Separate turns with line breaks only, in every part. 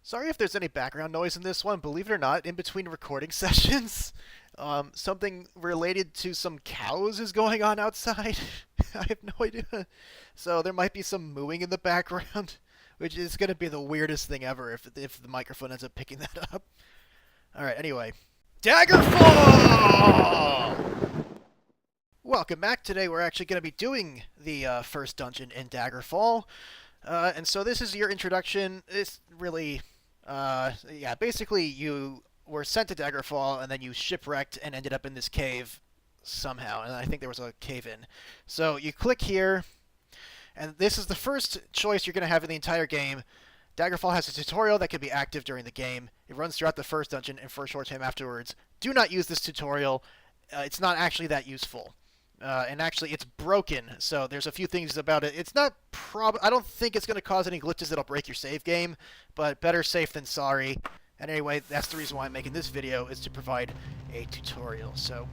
Sorry if there's any background noise in this one. Believe it or not, in between recording sessions, something related to some cows is going on outside. I have no idea. So there might be some mooing in the background, which is going to be the weirdest thing ever if the microphone ends up picking that up. Alright, anyway. Daggerfall! Welcome back. Today we're actually going to be doing the first dungeon in Daggerfall. And so this is your introduction. It's really... yeah, basically you were sent to Daggerfall, and then you shipwrecked and ended up in this cave somehow, and I think there was a cave-in. So you click here, and this is the first choice you're going to have in the entire game. Daggerfall has a tutorial that can be active during the game. It runs throughout the first dungeon and for a short time afterwards. Do not use this tutorial. It's not actually that useful. And actually, it's broken, so there's a few things about it. It's not I don't think it's going to cause any glitches that'll break your save game, but better safe than sorry. And anyway, that's the reason why I'm making this video, is to provide a tutorial. So,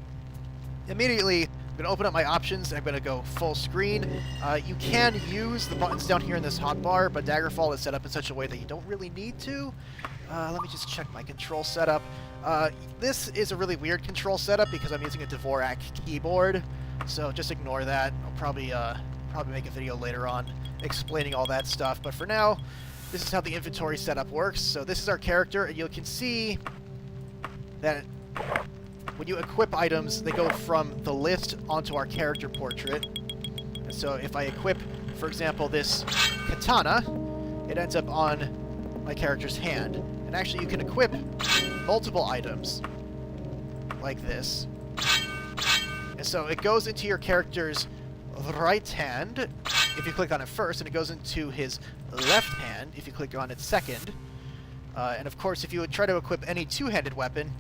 immediately, I'm going to open up my options, and I'm going to go full screen. You can use the buttons down here in this hotbar, but Daggerfall is set up in such a way that you don't really need to. Let me just check my control setup. This is a really weird control setup because I'm using a Dvorak keyboard. So just ignore that. I'll probably make a video later on explaining all that stuff. But for now, this is how the inventory setup works. So this is our character, and you can see that when you equip items, they go from the list onto our character portrait. And so if I equip, for example, this katana, it ends up on my character's hand. And actually, you can equip multiple items like this. And so it goes into your character's right hand if you click on it first, and it goes into his left hand if you click on it second. And of course, if you would try to equip any two-handed weapon,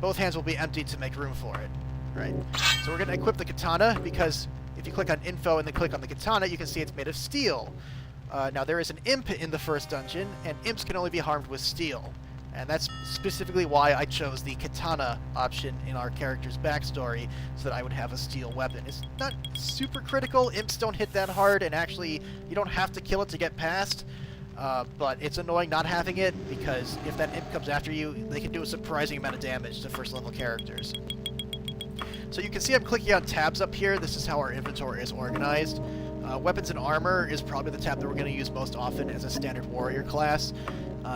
both hands will be emptied to make room for it. Right? So we're going to equip the katana because if you click on info and then click on the katana, you can see it's made of steel. Now there is an imp in the first dungeon, and imps can only be harmed with steel. And that's specifically why I chose the katana option in our character's backstory, so that I would have a steel weapon. It's not super critical. Imps don't hit that hard, and actually, you don't have to kill it to get past. But it's annoying not having it, because if that imp comes after you, they can do a surprising amount of damage to first-level characters. So you can see I'm clicking on tabs up here. This is how our inventory is organized. Weapons and armor is probably the tab that we're going to use most often as a standard warrior class.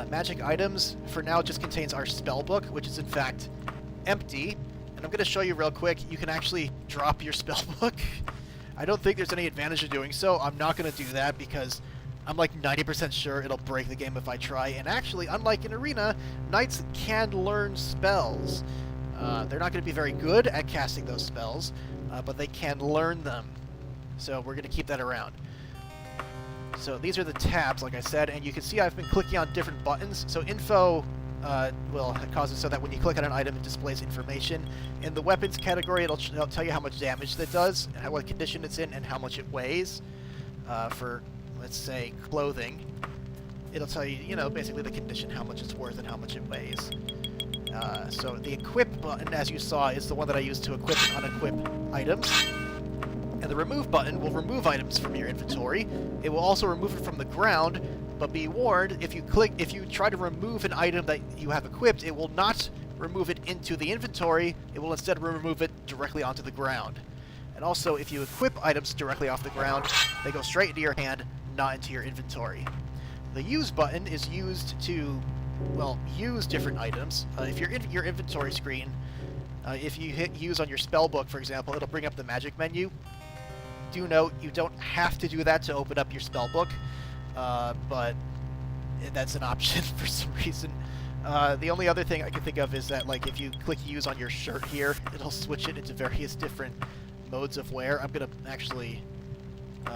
Magic items, for now, just contains our spellbook, which is in fact empty. And I'm going to show you real quick. You can actually drop your spellbook. I don't think there's any advantage of doing so. I'm not going to do that because I'm like 90% sure it'll break the game if I try. And actually, unlike in Arena, knights can learn spells. They're not going to be very good at casting those spells, but they can learn them. So we're going to keep that around. So these are the tabs, like I said, and you can see I've been clicking on different buttons. So info will cause it so that when you click on an item, it displays information. In the weapons category, it'll tell you how much damage that does, and what condition it's in, and how much it weighs. For, let's say, clothing, it'll tell you, basically the condition, how much it's worth, and how much it weighs. So the equip button, as you saw, is the one that I use to equip and unequip items. And the remove button will remove items from your inventory. It will also remove it from the ground, but be warned, if you try to remove an item that you have equipped, it will not remove it into the inventory. It will instead remove it directly onto the ground. And also, if you equip items directly off the ground, they go straight into your hand, not into your inventory. The use button is used to, well, use different items. If you're in your inventory screen, if you hit use on your spellbook, for example, it'll bring up the magic menu. Do note, you don't have to do that to open up your spellbook, but that's an option for some reason. The only other thing I can think of is that, like, if you click use on your shirt here, it'll switch it into various different modes of wear. I'm going to actually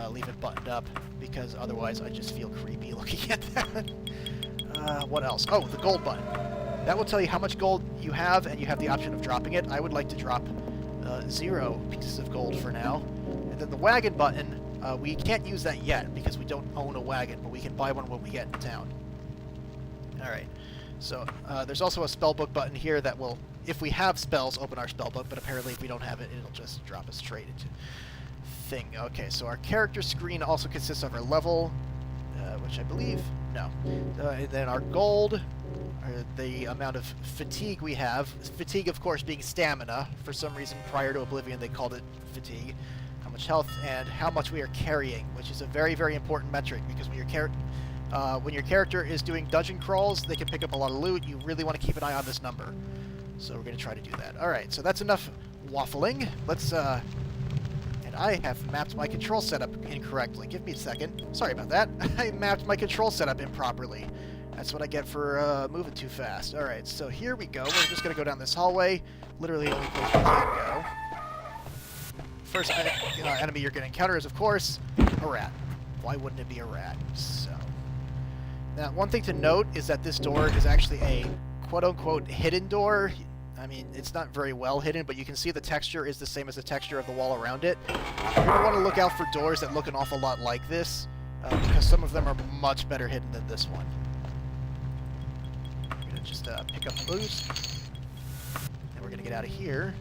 leave it buttoned up, because otherwise I just feel creepy looking at that. What else? Oh, the gold button. That will tell you how much gold you have, and you have the option of dropping it. I would like to drop 0 pieces of gold for now. And then the wagon button, we can't use that yet because we don't own a wagon, but we can buy one when we get in town. Alright, so there's also a spellbook button here that will, if we have spells, open our spellbook, but apparently if we don't have it, it'll just drop us straight into thing. Okay, so our character screen also consists of our level, which I believe No. And then our gold, the amount of fatigue we have. Fatigue, of course, being stamina. For some reason, prior to Oblivion, they called it fatigue. How much health and how much we are carrying, which is a very, very important metric, because when your character is doing dungeon crawls, they can pick up a lot of loot. You really want to keep an eye on this number. So we're going to try to do that. Alright, so that's enough waffling. Let's, and I have mapped my control setup incorrectly. Give me a second. Sorry about that. I mapped my control setup improperly. That's what I get for moving too fast. Alright, so here we go. We're just going to go down this hallway. Literally the only place we can go. First enemy you're going to encounter is, of course, a rat. Why wouldn't it be a rat? So, now, one thing to note is that this door is actually a quote-unquote hidden door. I mean, it's not very well hidden, but you can see the texture is the same as the texture of the wall around it. You're going to want to look out for doors that look an awful lot like this, because some of them are much better hidden than this one. I'm going to just pick up the boost, and we're going to get out of here.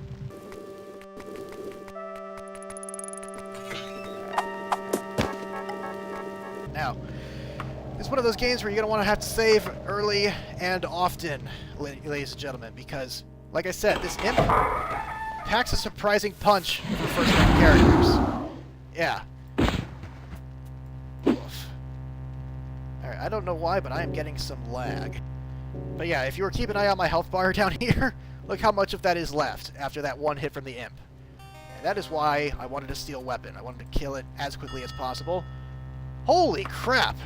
Now, it's one of those games where you're going to want to have to save early and often, ladies and gentlemen, because, like I said, this imp packs a surprising punch for first-run characters. Yeah. Oof. Alright, I don't know why, but I am getting some lag. But yeah, if you were keeping an eye on my health bar down here, look how much of that is left after that one hit from the imp. And that is why I wanted to steal weapon. I wanted to kill it as quickly as possible. Holy crap!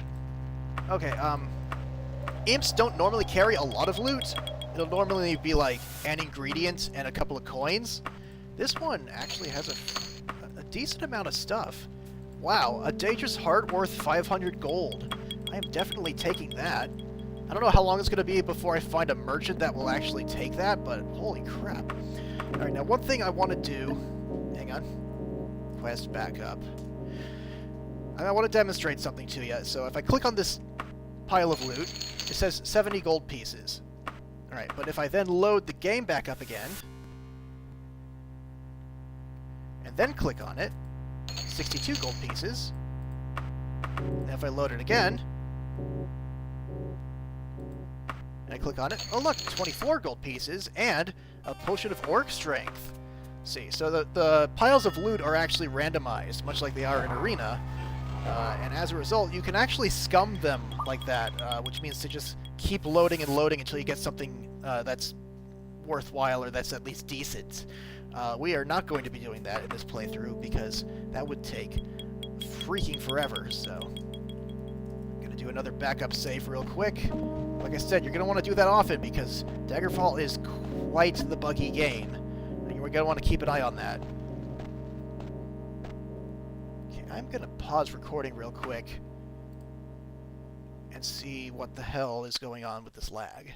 Okay, imps don't normally carry a lot of loot. It'll normally be like an ingredient and a couple of coins. This one actually has a decent amount of stuff. Wow, a dangerous heart worth 500 gold. I am definitely taking that. I don't know how long it's going to be before I find a merchant that will actually take that, but holy crap. Alright, now one thing I want to do... Hang on. Quest back up. I want to demonstrate something to you. So if I click on this pile of loot, it says 70 gold pieces. Alright, but if I then load the game back up again, and then click on it, 62 gold pieces. And if I load it again, and I click on it, oh look, 24 gold pieces, and a potion of orc strength. See, so the piles of loot are actually randomized, much like they are in Arena. And as a result, you can actually scum them like that, which means to just keep loading and loading until you get something that's worthwhile or that's at least decent. We are not going to be doing that in this playthrough because that would take freaking forever, so I'm going to do another backup save real quick. Like I said, you're going to want to do that often because Daggerfall is quite the buggy game, and you're going to want to keep an eye on that. I'm going to pause recording real quick and see what the hell is going on with this lag.